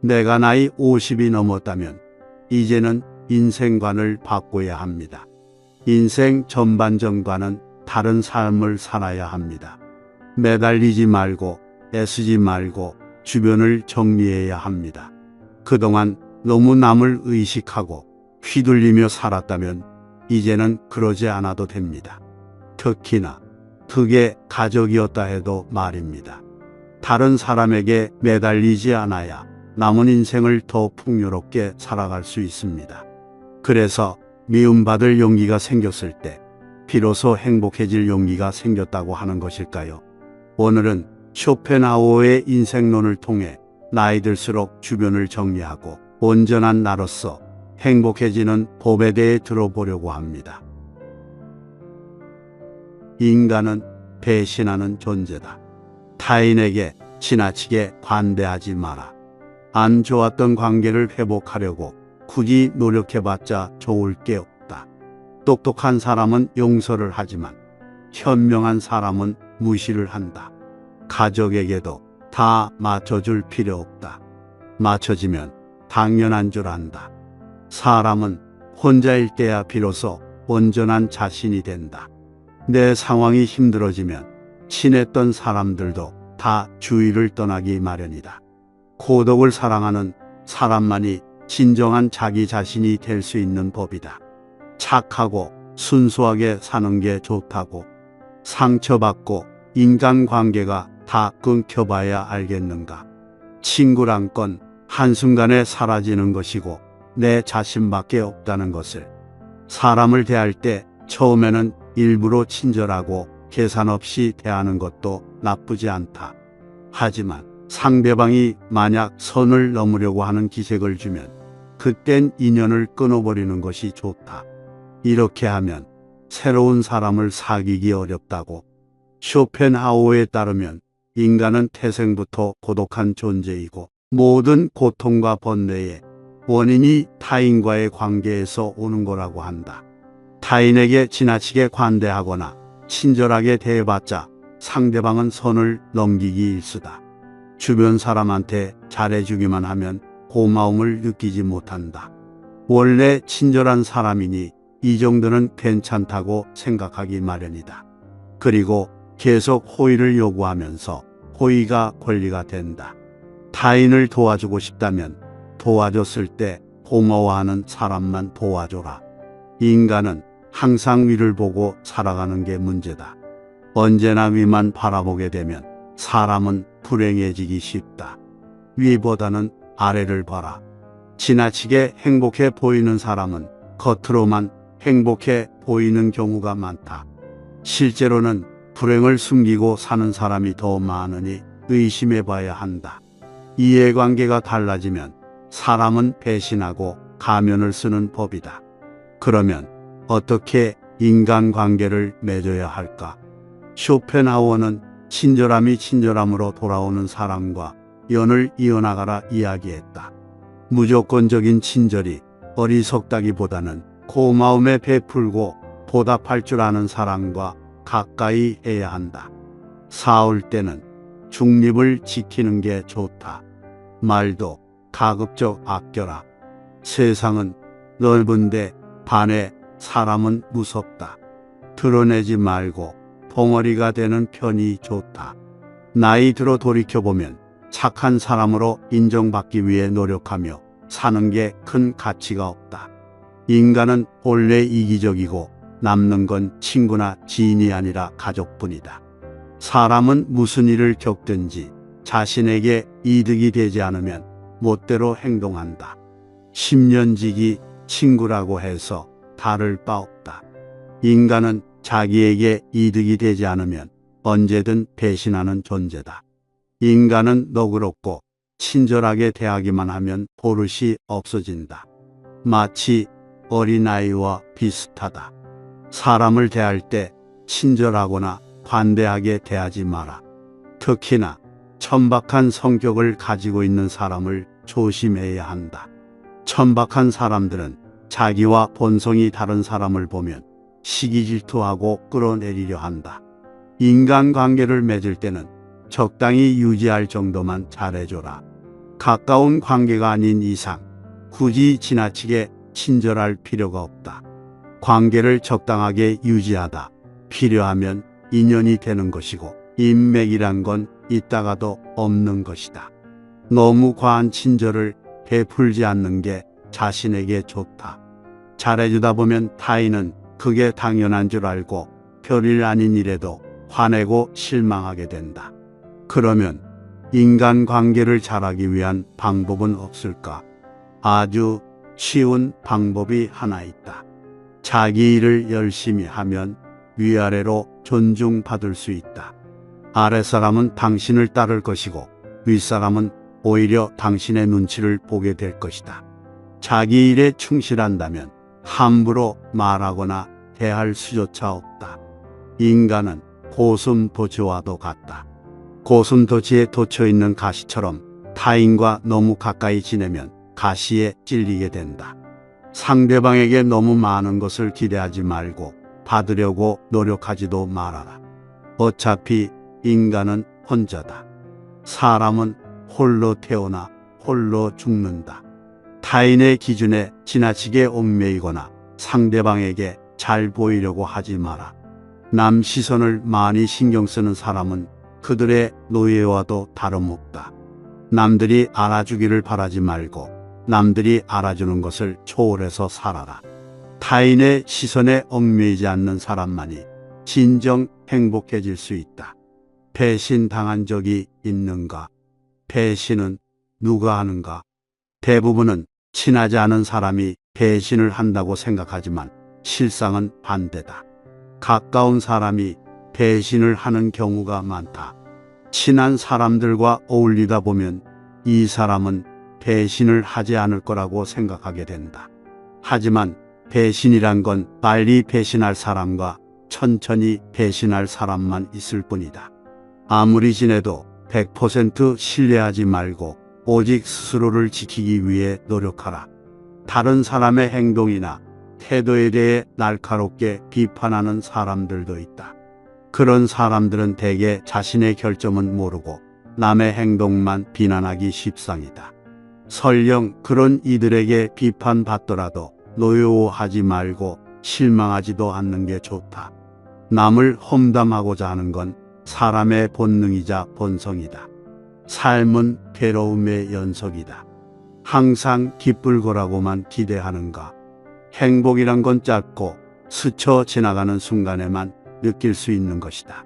내가 나이 50이 넘었다면 이제는 인생관을 바꿔야 합니다. 인생 전반전과는 다른 삶을 살아야 합니다. 매달리지 말고 애쓰지 말고 주변을 정리해야 합니다. 그동안 너무 남을 의식하고 휘둘리며 살았다면 이제는 그러지 않아도 됩니다. 특히나 그게 가족이었다 해도 말입니다. 다른 사람에게 매달리지 않아야 남은 인생을 더 풍요롭게 살아갈 수 있습니다. 그래서 미움받을 용기가 생겼을 때 비로소 행복해질 용기가 생겼다고 하는 것일까요? 오늘은 쇼펜하우어의 인생론을 통해 나이 들수록 주변을 정리하고 온전한 나로서 행복해지는 법에 대해 들어보려고 합니다. 인간은 배신하는 존재다. 타인에게 지나치게 관대하지 마라. 안 좋았던 관계를 회복하려고 굳이 노력해봤자 좋을 게 없다. 똑똑한 사람은 용서를 하지만 현명한 사람은 무시를 한다. 가족에게도 다 맞춰줄 필요 없다. 맞춰지면 당연한 줄 안다. 사람은 혼자일 때야 비로소 온전한 자신이 된다. 내 상황이 힘들어지면 친했던 사람들도 다 주위를 떠나기 마련이다. 고독을 사랑하는 사람만이 진정한 자기 자신이 될 수 있는 법이다. 착하고 순수하게 사는 게 좋다고. 상처받고 인간관계가 다 끊겨봐야 알겠는가. 친구란 건 한순간에 사라지는 것이고 내 자신밖에 없다는 것을. 사람을 대할 때 처음에는 일부러 친절하고 계산 없이 대하는 것도 나쁘지 않다. 하지만 상대방이 만약 선을 넘으려고 하는 기색을 주면 그땐 인연을 끊어버리는 것이 좋다. 이렇게 하면 새로운 사람을 사귀기 어렵다고. 쇼펜하우어에 따르면 인간은 태생부터 고독한 존재이고 모든 고통과 번뇌의 원인이 타인과의 관계에서 오는 거라고 한다. 타인에게 지나치게 관대하거나 친절하게 대해봤자 상대방은 선을 넘기기 일쑤다. 주변 사람한테 잘해주기만 하면 고마움을 느끼지 못한다. 원래 친절한 사람이니 이 정도는 괜찮다고 생각하기 마련이다. 그리고 계속 호의를 요구하면서 호의가 권리가 된다. 타인을 도와주고 싶다면 도와줬을 때 고마워하는 사람만 도와줘라. 인간은 항상 위를 보고 살아가는 게 문제다. 언제나 위만 바라보게 되면 사람은 불행해지기 쉽다. 위보다는 아래를 봐라. 지나치게 행복해 보이는 사람은 겉으로만 행복해 보이는 경우가 많다. 실제로는 불행을 숨기고 사는 사람이 더 많으니 의심해 봐야 한다. 이해관계가 달라지면 사람은 배신하고 가면을 쓰는 법이다. 그러면 어떻게 인간관계를 맺어야 할까? 쇼펜하우어는 친절함이 친절함으로 돌아오는 사람과 연을 이어나가라 이야기했다. 무조건적인 친절이 어리석다기보다는 고마움에 베풀고 보답할 줄 아는 사람과 가까이 해야 한다. 싸울 때는 중립을 지키는 게 좋다. 말도 가급적 아껴라. 세상은 넓은데 반해 사람은 무섭다. 드러내지 말고 벙어리가 되는 편이 좋다. 나이 들어 돌이켜보면 착한 사람으로 인정받기 위해 노력하며 사는 게 큰 가치가 없다. 인간은 본래 이기적이고 남는 건 친구나 지인이 아니라 가족뿐이다. 사람은 무슨 일을 겪든지 자신에게 이득이 되지 않으면 멋대로 행동한다. 10년지기 친구라고 해서 다를 바 없다. 인간은 자기에게 이득이 되지 않으면 언제든 배신하는 존재다. 인간은 너그럽고 친절하게 대하기만 하면 버릇이 없어진다. 마치 어린아이와 비슷하다. 사람을 대할 때 친절하거나 관대하게 대하지 마라. 특히나 천박한 성격을 가지고 있는 사람을 조심해야 한다. 천박한 사람들은 자기와 본성이 다른 사람을 보면 시기 질투하고 끌어내리려 한다. 인간관계를 맺을 때는 적당히 유지할 정도만 잘해줘라. 가까운 관계가 아닌 이상 굳이 지나치게 친절할 필요가 없다. 관계를 적당하게 유지하다 필요하면 인연이 되는 것이고 인맥이란 건 있다가도 없는 것이다. 너무 과한 친절을 베풀지 않는 게 자신에게 좋다. 잘해주다 보면 타인은 그게 당연한 줄 알고 별일 아닌 일에도 화내고 실망하게 된다. 그러면 인간관계를 잘하기 위한 방법은 없을까? 아주 쉬운 방법이 하나 있다. 자기 일을 열심히 하면 위아래로 존중받을 수 있다. 아랫사람은 당신을 따를 것이고 윗사람은 오히려 당신의 눈치를 보게 될 것이다. 자기 일에 충실한다면 함부로 말하거나 대할 수조차 없다. 인간은 고슴도치와도 같다. 고슴도치에 돋쳐 있는 가시처럼 타인과 너무 가까이 지내면 가시에 찔리게 된다. 상대방에게 너무 많은 것을 기대하지 말고 받으려고 노력하지도 말아라. 어차피 인간은 혼자다. 사람은 홀로 태어나 홀로 죽는다. 타인의 기준에 지나치게 얽매이거나 상대방에게 잘 보이려고 하지 마라. 남 시선을 많이 신경 쓰는 사람은 그들의 노예와도 다름없다. 남들이 알아주기를 바라지 말고 남들이 알아주는 것을 초월해서 살아라. 타인의 시선에 얽매이지 않는 사람만이 진정 행복해질 수 있다. 배신당한 적이 있는가? 배신은 누가 하는가? 대부분은 친하지 않은 사람이 배신을 한다고 생각하지만 실상은 반대다. 가까운 사람이 배신을 하는 경우가 많다. 친한 사람들과 어울리다 보면 이 사람은 배신을 하지 않을 거라고 생각하게 된다. 하지만 배신이란 건 빨리 배신할 사람과 천천히 배신할 사람만 있을 뿐이다. 아무리 지내도 100% 신뢰하지 말고 오직 스스로를 지키기 위해 노력하라. 다른 사람의 행동이나 태도에 대해 날카롭게 비판하는 사람들도 있다. 그런 사람들은 대개 자신의 결점은 모르고 남의 행동만 비난하기 십상이다. 설령 그런 이들에게 비판받더라도 노여워하지 말고 실망하지도 않는 게 좋다. 남을 험담하고자 하는 건 사람의 본능이자 본성이다. 삶은 괴로움의 연속이다. 항상 기쁠 거라고만 기대하는가? 행복이란 건 짧고 스쳐 지나가는 순간에만 느낄 수 있는 것이다.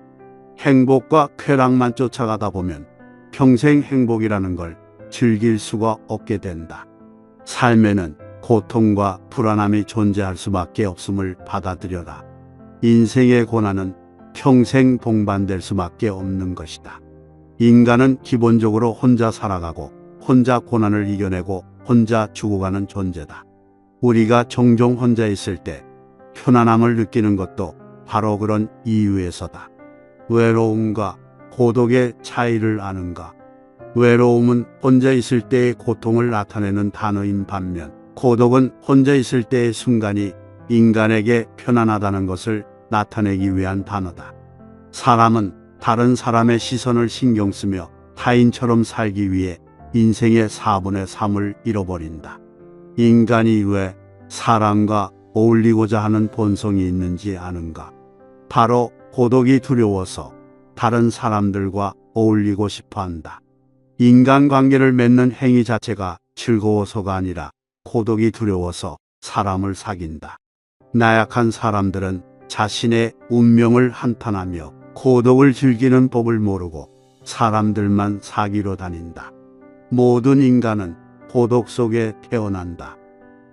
행복과 쾌락만 쫓아가다 보면 평생 행복이라는 걸 즐길 수가 없게 된다. 삶에는 고통과 불안함이 존재할 수밖에 없음을 받아들여라. 인생의 고난은 평생 동반될 수밖에 없는 것이다. 인간은 기본적으로 혼자 살아가고 혼자 고난을 이겨내고 혼자 죽어가는 존재다. 우리가 종종 혼자 있을 때 편안함을 느끼는 것도 바로 그런 이유에서다. 외로움과 고독의 차이를 아는가? 외로움은 혼자 있을 때의 고통을 나타내는 단어인 반면 고독은 혼자 있을 때의 순간이 인간에게 편안하다는 것을 나타내기 위한 단어다. 사람은 다른 사람의 시선을 신경 쓰며 타인처럼 살기 위해 인생의 4분의 3을 잃어버린다. 인간이 왜 사람과 어울리고자 하는 본성이 있는지 아는가? 바로 고독이 두려워서 다른 사람들과 어울리고 싶어 한다. 인간관계를 맺는 행위 자체가 즐거워서가 아니라 고독이 두려워서 사람을 사귄다. 나약한 사람들은 자신의 운명을 한탄하며 고독을 즐기는 법을 모르고 사람들만 사귀러 다닌다. 모든 인간은 고독 속에 태어난다.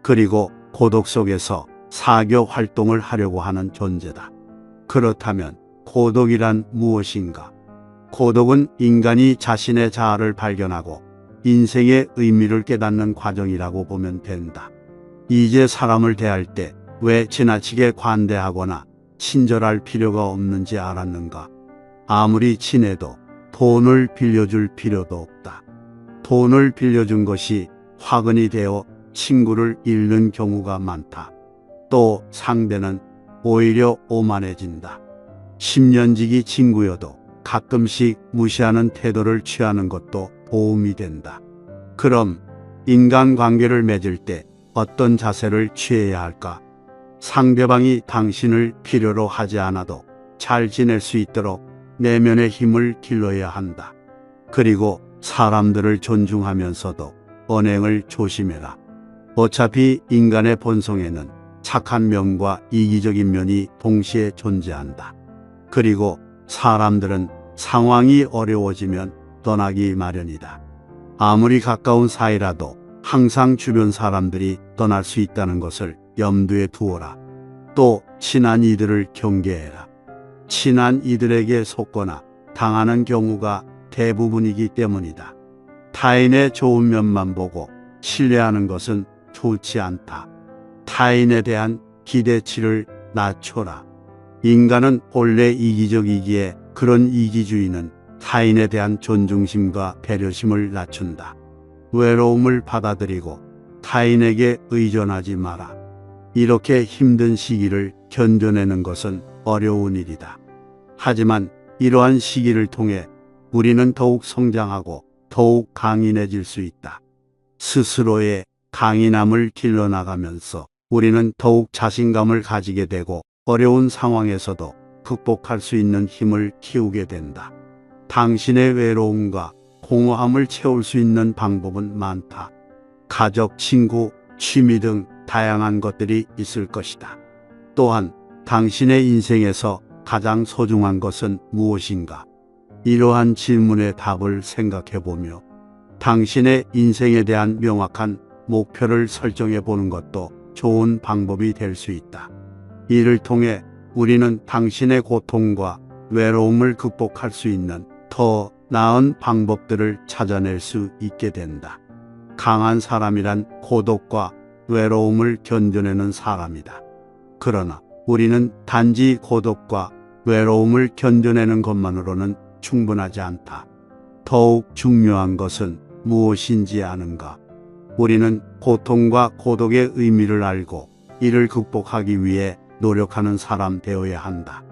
그리고 고독 속에서 사교 활동을 하려고 하는 존재다. 그렇다면 고독이란 무엇인가? 고독은 인간이 자신의 자아를 발견하고 인생의 의미를 깨닫는 과정이라고 보면 된다. 이제 사람을 대할 때 왜 지나치게 관대하거나 친절할 필요가 없는지 알았는가? 아무리 친해도 돈을 빌려줄 필요도 없다. 돈을 빌려준 것이 화근이 되어 친구를 잃는 경우가 많다. 또 상대는 오히려 오만해진다. 10년지기 친구여도 가끔씩 무시하는 태도를 취하는 것도 도움이 된다. 그럼 인간관계를 맺을 때 어떤 자세를 취해야 할까? 상대방이 당신을 필요로 하지 않아도 잘 지낼 수 있도록 내면의 힘을 길러야 한다. 그리고 사람들을 존중하면서도 언행을 조심해라. 어차피 인간의 본성에는 착한 면과 이기적인 면이 동시에 존재한다. 그리고 사람들은 상황이 어려워지면 떠나기 마련이다. 아무리 가까운 사이라도 항상 주변 사람들이 떠날 수 있다는 것을 염두에 두어라. 또 친한 이들을 경계해라. 친한 이들에게 속거나 당하는 경우가 대부분이기 때문이다. 타인의 좋은 면만 보고 신뢰하는 것은 좋지 않다. 타인에 대한 기대치를 낮춰라. 인간은 본래 이기적이기에 그런 이기주의는 타인에 대한 존중심과 배려심을 낮춘다. 외로움을 받아들이고 타인에게 의존하지 마라. 이렇게 힘든 시기를 견뎌내는 것은 어려운 일이다. 하지만 이러한 시기를 통해 우리는 더욱 성장하고 더욱 강인해질 수 있다. 스스로의 강인함을 길러나가면서 우리는 더욱 자신감을 가지게 되고 어려운 상황에서도 극복할 수 있는 힘을 키우게 된다. 당신의 외로움과 공허함을 채울 수 있는 방법은 많다. 가족, 친구, 취미 등 다양한 것들이 있을 것이다. 또한 당신의 인생에서 가장 소중한 것은 무엇인가? 이러한 질문의 답을 생각해보며 당신의 인생에 대한 명확한 목표를 설정해 보는 것도 좋은 방법이 될 수 있다. 이를 통해 우리는 당신의 고통과 외로움을 극복할 수 있는 더 나은 방법들을 찾아낼 수 있게 된다. 강한 사람이란 고독과 외로움을 견뎌내는 사람이다. 그러나 우리는 단지 고독과 외로움을 견뎌내는 것만으로는 충분하지 않다. 더욱 중요한 것은 무엇인지 아는가? 우리는 고통과 고독의 의미를 알고 이를 극복하기 위해 노력하는 사람 되어야 한다.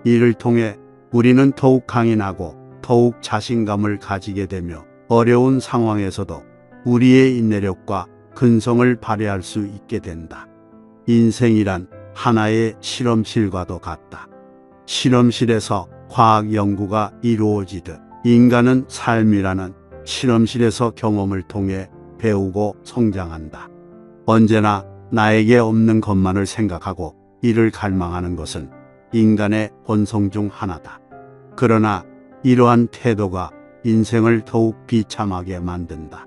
이를 통해 우리는 더욱 강인하고 더욱 자신감을 가지게 되며 어려운 상황에서도 우리의 인내력과 근성을 발휘할 수 있게 된다. 인생이란 하나의 실험실과도 같다. 실험실에서 과학 연구가 이루어지듯 인간은 삶이라는 실험실에서 경험을 통해 배우고 성장한다. 언제나 나에게 없는 것만을 생각하고 이를 갈망하는 것은 인간의 본성 중 하나다. 그러나 이러한 태도가 인생을 더욱 비참하게 만든다.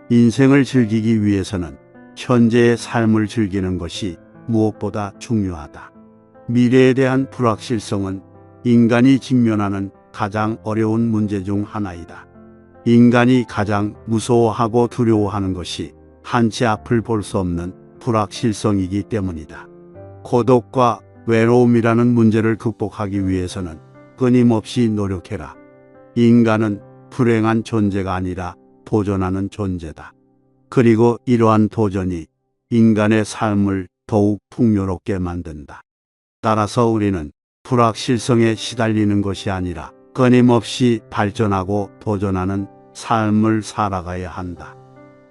인생을 즐기기 위해서는 현재의 삶을 즐기는 것이 무엇보다 중요하다. 미래에 대한 불확실성은 인간이 직면하는 가장 어려운 문제 중 하나이다. 인간이 가장 무서워하고 두려워하는 것이 한치 앞을 볼 수 없는 불확실성이기 때문이다. 고독과 외로움이라는 문제를 극복하기 위해서는 끊임없이 노력해라. 인간은 불행한 존재가 아니라 도전하는 존재다. 그리고 이러한 도전이 인간의 삶을 더욱 풍요롭게 만든다. 따라서 우리는 불확실성에 시달리는 것이 아니라 끊임없이 발전하고 도전하는 삶을 살아가야 한다.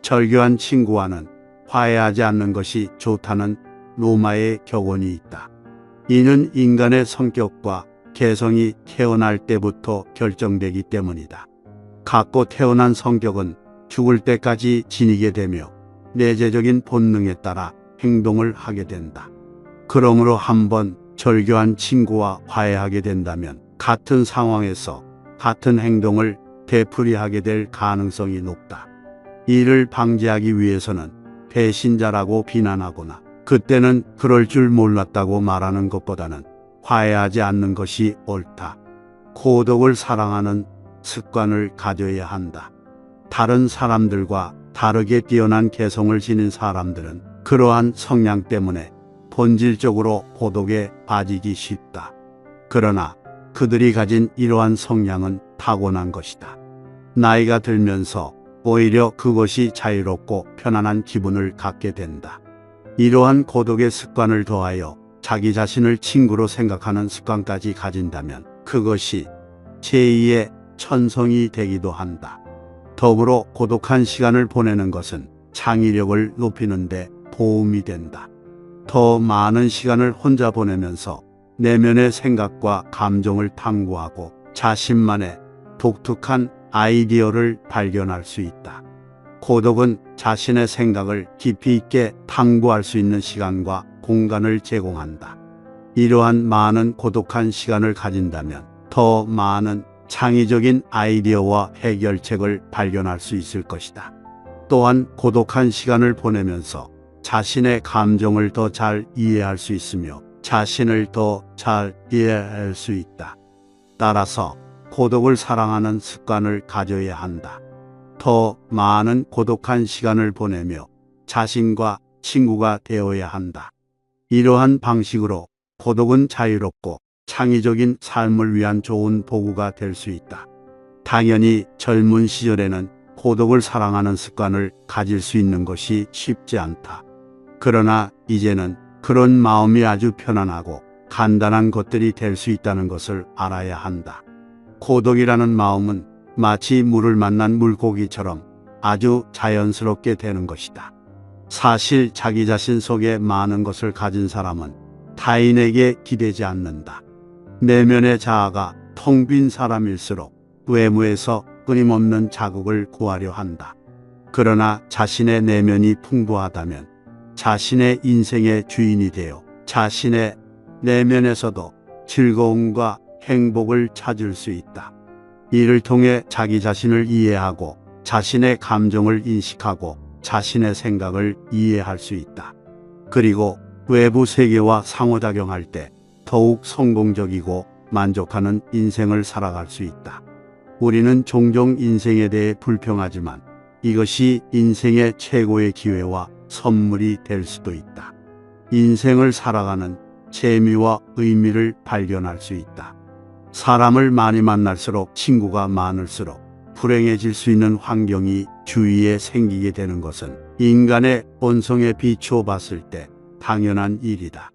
절교한 친구와는 화해하지 않는 것이 좋다는 로마의 격언이 있다. 이는 인간의 성격과 개성이 태어날 때부터 결정되기 때문이다. 갖고 태어난 성격은 죽을 때까지 지니게 되며 내재적인 본능에 따라 행동을 하게 된다. 그러므로 한번 절교한 친구와 화해하게 된다면 같은 상황에서 같은 행동을 되풀이하게 될 가능성이 높다. 이를 방지하기 위해서는 배신자라고 비난하거나 그때는 그럴 줄 몰랐다고 말하는 것보다는 화해하지 않는 것이 옳다. 고독을 사랑하는 습관을 가져야 한다. 다른 사람들과 다르게 뛰어난 개성을 지닌 사람들은 그러한 성향 때문에 본질적으로 고독에 빠지기 쉽다. 그러나 그들이 가진 이러한 성향은 타고난 것이다. 나이가 들면서 오히려 그것이 자유롭고 편안한 기분을 갖게 된다. 이러한 고독의 습관을 더하여 자기 자신을 친구로 생각하는 습관까지 가진다면 그것이 제2의 천성이 되기도 한다. 더불어 고독한 시간을 보내는 것은 창의력을 높이는 데 도움이 된다. 더 많은 시간을 혼자 보내면서 내면의 생각과 감정을 탐구하고 자신만의 독특한 아이디어를 발견할 수 있다. 고독은 자신의 생각을 깊이 있게 탐구할 수 있는 시간과 공간을 제공한다. 이러한 많은 고독한 시간을 가진다면 더 많은 창의적인 아이디어와 해결책을 발견할 수 있을 것이다. 또한 고독한 시간을 보내면서 자신의 감정을 더 잘 이해할 수 있으며 자신을 더 잘 이해할 수 있다. 따라서 고독을 사랑하는 습관을 가져야 한다. 더 많은 고독한 시간을 보내며 자신과 친구가 되어야 한다. 이러한 방식으로 고독은 자유롭고 창의적인 삶을 위한 좋은 도구가 될 수 있다. 당연히 젊은 시절에는 고독을 사랑하는 습관을 가질 수 있는 것이 쉽지 않다. 그러나 이제는 그런 마음이 아주 편안하고 간단한 것들이 될 수 있다는 것을 알아야 한다. 고독이라는 마음은 마치 물을 만난 물고기처럼 아주 자연스럽게 되는 것이다. 사실 자기 자신 속에 많은 것을 가진 사람은 타인에게 기대지 않는다. 내면의 자아가 텅 빈 사람일수록 외부에서 끊임없는 자극을 구하려 한다. 그러나 자신의 내면이 풍부하다면 자신의 인생의 주인이 되어 자신의 내면에서도 즐거움과 행복을 찾을 수 있다. 이를 통해 자기 자신을 이해하고 자신의 감정을 인식하고 자신의 생각을 이해할 수 있다. 그리고 외부 세계와 상호작용할 때 더욱 성공적이고 만족하는 인생을 살아갈 수 있다. 우리는 종종 인생에 대해 불평하지만 이것이 인생의 최고의 기회와 선물이 될 수도 있다. 인생을 살아가는 재미와 의미를 발견할 수 있다. 사람을 많이 만날수록 친구가 많을수록 불행해질 수 있는 환경이 주위에 생기게 되는 것은 인간의 본성에 비추어 봤을 때 당연한 일이다.